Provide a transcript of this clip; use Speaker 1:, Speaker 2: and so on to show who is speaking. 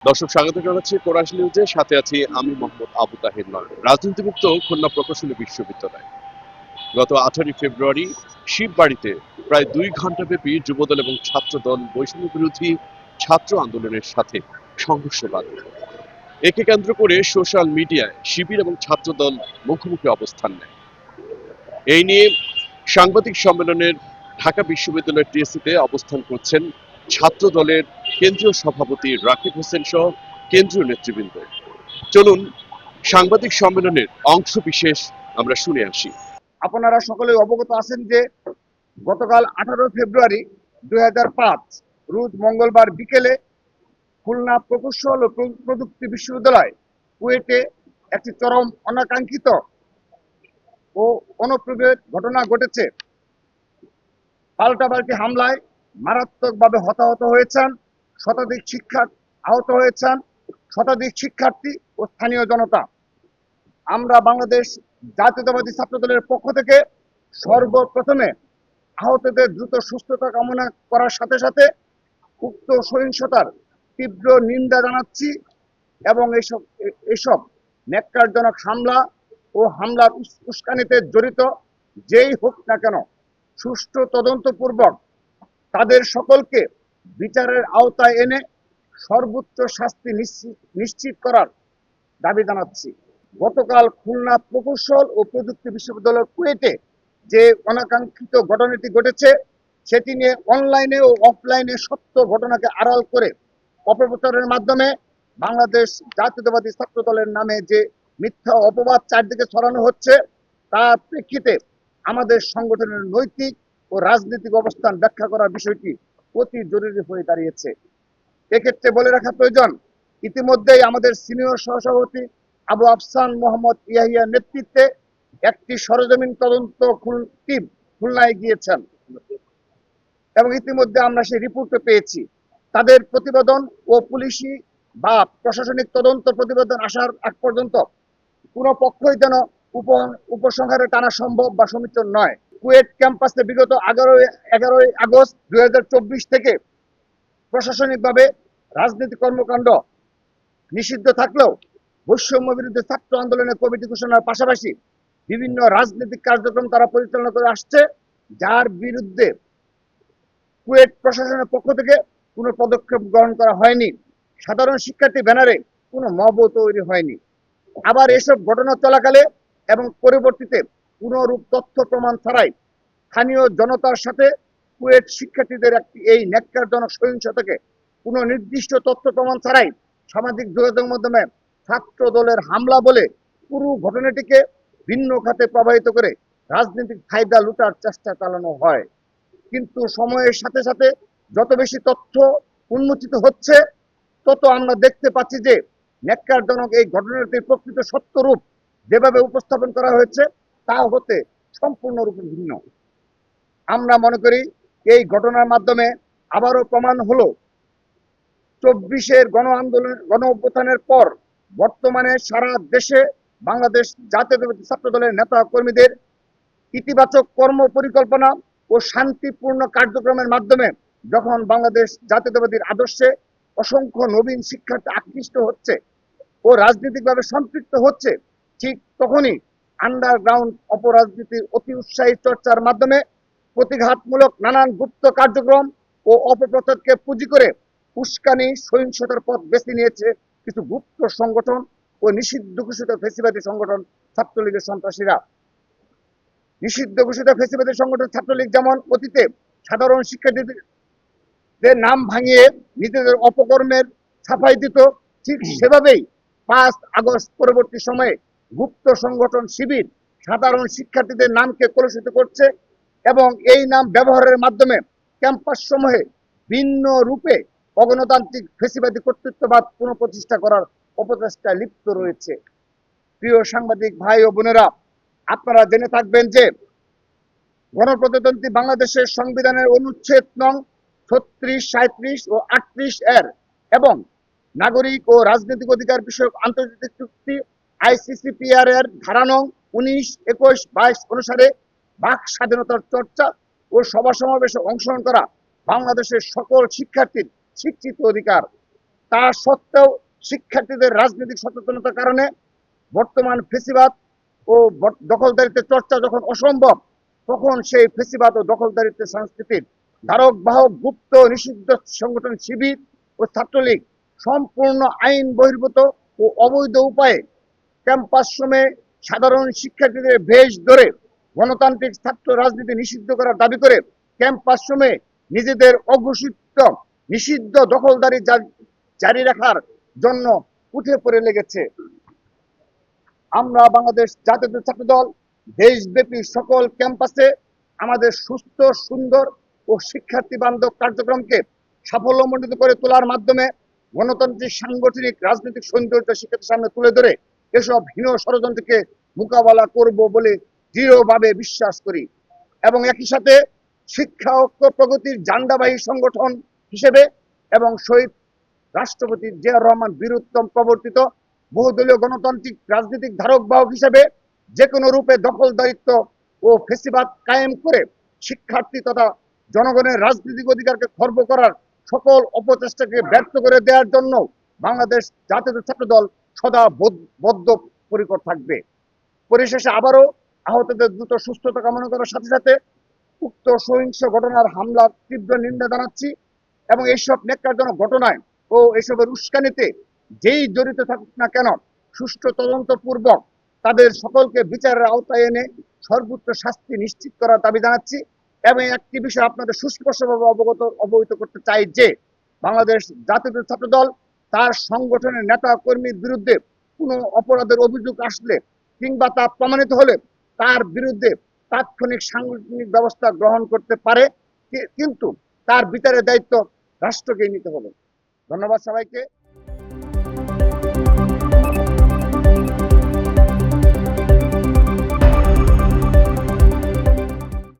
Speaker 1: দর্শক স্বাগত জানাচ্ছি কোরাস নিউজে, সাথে আছি আমি মোহাম্মদ আবু তাহের নয়। রাজনীতিমুক্ত খুলনা প্রকৌশলী বিশ্ববিদ্যালয় গত 18 ফেব্রুয়ারি শিববাড়িতে প্রায় 2 ঘন্টা ব্যাপী যুবদল এবং ছাত্রদল বৈষম্য বিরোধী ছাত্র আন্দোলনের সাথে সংঘর্ষ বাধে। একে কেন্দ্র করে সোশ্যাল মিডিয়ায় শিবির এবং ছাত্রদল মুখোমুখি অবস্থান নেয়। এই নিয়ে সাংবাদিক সম্মেলনের ঢাকা বিশ্ববিদ্যালয়ের টিএসসিতে অবস্থান করছেন ছাত্র দলের কেন্দ্রীয় সভাপতি রাকিব হোসেন সহ কেন্দ্রীয় নেতৃবৃন্দ। চলুন সাংবাদিক সম্মেলনের অংশ বিশেষ আমরা শুনে আসি।
Speaker 2: আপনারা সকলে অবগত আছেন যে গতকাল 18 ফেব্রুয়ারি 2005 রোজ মঙ্গলবার বিকেলে খুলনা প্রকৌশল ও প্রযুক্তি বিশ্ববিদ্যালয় কুয়েটে একটি চরম অনাকাঙ্ক্ষিত ও অনুপ্রবেশ ঘটনা ঘটেছে। পাল্টাপাল্টি হামলায় মারাত্মকভাবে হতাহত হয়েছেন শতাধিক আহত হয়েছেন শতাধিক শিক্ষার্থী ও স্থানীয় জনতা। আমরা বাংলাদেশ জাতীয়তাবাদী ছাত্রদলের পক্ষ থেকে সর্বপ্রথমে আহতদের দ্রুত সুস্থতা কামনা করার সাথে সাথে উক্ত সহিংসতার তীব্র নিন্দা জানাচ্ছি এবং এসব ন্যাক্কারজনক হামলা ও হামলার উস্কানিতে জড়িত যেই হোক না কেন সুষ্ঠু তদন্তপূর্বক তাদের সকলকে বিচারের আওতায় এনে সর্বোচ্চ শাস্তি নিশ্চিত করার দাবি জানাচ্ছি। গতকাল খুলনা প্রকৌশল ও প্রযুক্তি বিশ্ববিদ্যালয় কুয়েটে যে অনাকাঙ্ক্ষিত ঘটনাটি ঘটেছে সেটি নিয়ে অনলাইনে ও অফলাইনে সত্য ঘটনাকে আড়াল করে অপপ্রচারের মাধ্যমে বাংলাদেশ জাতীয়তাবাদী ছাত্র দলের নামে যে মিথ্যা অপবাদ চারদিকে ছড়ানো হচ্ছে তার প্রেক্ষিতে আমাদের সংগঠনের নৈতিক ও রাজনৈতিক অবস্থান ব্যাখ্যা করার বিষয়টি অতি জরুরি হয়ে দাঁড়িয়েছে। এক্ষেত্রে বলে রাখা প্রয়োজন, ইতিমধ্যেই আমাদের সিনিয়র সহসভাপতি আবু আফসান মোহাম্মদ ইয়াহিয়ার নেতৃত্বে একটি সরেজমিন তদন্ত টিম খুলনায় গিয়েছেন এবং ইতিমধ্যে আমরা সেই রিপোর্টও পেয়েছি। তাদের প্রতিবেদন ও পুলিশি বা প্রশাসনিক তদন্ত প্রতিবেদন আসার আগ পর্যন্ত কোনো পক্ষই যেন উপসংহারে টানা সম্ভব বা সমীচীন নয়। কুয়েট ক্যাম্পাসে বিগত 11 আগস্ট 2024 থেকে প্রশাসনিকভাবে রাজনৈতিক কর্মকাণ্ড নিষিদ্ধ থাকলেও বৈষম্য বিরুদ্ধে ছাত্র আন্দোলনের কমিটি ঘোষণার পাশাপাশি বিভিন্ন রাজনৈতিক কার্যক্রম তারা পরিচালনা করে আসছে, যার বিরুদ্ধে কুয়েট প্রশাসনের পক্ষ থেকে কোনো পদক্ষেপ গ্রহণ করা হয়নি। সাধারণ শিক্ষার্থী ব্যানারে কোনো মবও তৈরি হয়নি। আবার এসব ঘটনা চলাকালে এবং পরবর্তীতে কোনরূপ তথ্য প্রমাণ ছাড়াই স্থানীয় জনতার সাথে কুয়েট শিক্ষার্থীদের একটি এই ন্যাক্কারজনক সহিংসতাকে কোনো নির্দিষ্ট তথ্য প্রমাণ ছাড়াই সামাজিক যোগাযোগ মাধ্যমে ছাত্র দলের হামলা বলে পুরো ঘটনাটিকে ভিন্ন খাতে প্রবাহিত করে রাজনৈতিক ফায়দা লুটার চেষ্টা চালানো হয়। কিন্তু সময়ের সাথে সাথে যত বেশি তথ্য উন্মোচিত হচ্ছে তত আমরা দেখতে পাচ্ছি যে ন্যাক্কারজনক এই ঘটনাটির প্রকৃত সত্য রূপ যেভাবে উপস্থাপন করা হয়েছে তা হতে সম্পূর্ণরূপে ভিন্ন। আমরা মনে করি এই ঘটনার মাধ্যমে আবারও প্রমাণ হলো 24-এর গণ অভ্যুত্থানের পর বর্তমানে সারা দেশে বাংলাদেশ জাতীয়তাবাদী ছাত্র দলের নেতা কর্মীদের ইতিবাচক কর্ম পরিকল্পনা ও শান্তিপূর্ণ কার্যক্রমের মাধ্যমে যখন বাংলাদেশ জাতীয়তাবাদীর আদর্শে অসংখ্য নবীন শিক্ষার্থী আকৃষ্ট হচ্ছে ও রাজনৈতিকভাবে সম্পৃক্ত হচ্ছে, ঠিক তখনই আন্ডারগ্রাউন্ড অপরাজনীতির অতি উৎসাহী চর্চার মাধ্যমে প্রতিঘাতমূলক নানান গুপ্ত কার্যক্রম ও অপপ্রচারকে পুঁজি করে উস্কানি সহিংসতার পথ বেছে নিয়েছে কিছু গুপ্ত সংগঠন ও নিষিদ্ধ ঘোষিত ফেসিবাদী সংগঠন ছাত্রলীগের সন্ত্রাসীরা। নিষিদ্ধ ঘোষিত ফেসিবাদী সংগঠন ছাত্রলীগ যেমন অতীতে সাধারণ শিক্ষার্থীদের নাম ভাঙিয়ে নিজেদের অপকর্মের ছাপাই দিত, ঠিক সেভাবেই 5 আগস্ট পরবর্তী সময়ে গুপ্ত সংগঠন শিবির সাধারণ শিক্ষার্থীদের নামকে কলুষিত করছে এবং এই নাম ব্যবহারের মাধ্যমে ক্যাম্পাস সমূহে ভিন্ন রূপে অগণতান্ত্রিক ফেসিবাদী কর্তৃত্ববাদ পুনঃপ্রতিষ্ঠা করার অপচেষ্টায় লিপ্ত রয়েছে। প্রিয় সাংবাদিক ভাই ও বোনেরা, আপনারা জেনে থাকবেন যে গণপ্রজাতন্ত্রী বাংলাদেশের সংবিধানের অনুচ্ছেদ নং 36, 37 ও 38 এর এবং নাগরিক ও রাজনৈতিক অধিকার বিষয়ক আন্তর্জাতিক চুক্তি ICCPR এর ধারা নং 19, 21, 22 অনুসারে বাক স্বাধীনতার চর্চা ও সভা সমাবেশে অংশগ্রহণ করা বাংলাদেশের সকল শিক্ষার্থীর স্বীকৃত অধিকার। তা সত্ত্বেও শিক্ষার্থীদের রাজনৈতিক সচেতনতার কারণে বর্তমান ফেসিবাদ ও দখলদারিত্বের চর্চা যখন অসম্ভব, তখন সেই ফেসিবাদ ও দখলদারিত্বের সংস্কৃতির ধারক বাহক গুপ্ত নিষিদ্ধ সংগঠন শিবির ও ছাত্রলীগ সম্পূর্ণ আইন বহির্ভূত ও অবৈধ উপায়ে ক্যাম্পাস সময়ে সাধারণ শিক্ষার্থীদের বেশ ধরে গণতান্ত্রিক ছাত্র রাজনীতি নিষিদ্ধ করার দাবি করে ক্যাম্পাস সময়ে নিজেদের অঘোষিত নিষিদ্ধ দখলদারি জারি রাখার জন্য উঠে পড়ে লেগেছে। আমরা বাংলাদেশ জাতীয় ছাত্র দল দেশব্যাপী সকল ক্যাম্পাসে আমাদের সুস্থ, সুন্দর ও শিক্ষার্থী বান্ধব কার্যক্রমকে সাফল্যমণ্ডিত করে তোলার মাধ্যমে গণতান্ত্রিক সাংগঠনিক রাজনৈতিক সৌন্দর্য শিক্ষার্থীর সামনে তুলে ধরে এসব হীন ষড়যন্ত্রকে মোকাবেলা করব বলে দৃঢ়ভাবে বিশ্বাস করি এবং একই সাথে শিক্ষা ঐক্য প্রগতির জান্ডাবাহী সংগঠন হিসেবে এবং শহীদ রাষ্ট্রপতি জিয়াউর রহমান বীরুত্তম প্রবর্তিত বহুদলীয় গণতান্ত্রিক রাজনৈতিক ধারক বাহক হিসেবে যে কোনো রূপে দখলদারিত্ব ও ফেসিবাদ কায়েম করে শিক্ষার্থী তথা জনগণের রাজনৈতিক অধিকারকে খর্ব করার সকল অপচেষ্টাকে ব্যর্থ করে দেওয়ার জন্য বাংলাদেশ জাতীয় ছাত্র দল সদা বদ্ধপরিকর থাকবে। পরিশেষে আবারও আহতদের দ্রুত সুস্থতা কামনা করার সাথে সাথে উক্ত সহিংস ঘটনার হামলার তীব্র নিন্দা জানাচ্ছি এবং এইসব ন্যাক্কারজনক ঘটনায় ও এসবের উস্কানিতে যেই জড়িত থাকুক না কেন সুষ্ঠু তদন্তপূর্বক তাদের সকলকে বিচারের আওতায় এনে সর্বোচ্চ শাস্তি নিশ্চিত করার দাবি জানাচ্ছি এবং একটি বিষয় আপনাদের সুস্পষ্টভাবে অবহিত করতে চাই যে বাংলাদেশ জাতীয় ছাত্র দল তার সংগঠনের নেতা কর্মীর বিরুদ্ধে কোনো অপরাধের অভিযোগ আসলে কিংবা তা প্রমাণিত হলে তার বিরুদ্ধে তাৎক্ষণিক সাংগঠনিক ব্যবস্থা গ্রহণ করতে পারে, কিন্তু তার বিচারের দায়িত্ব রাষ্ট্রকেই নিতে হবে। ধন্যবাদ সবাইকে।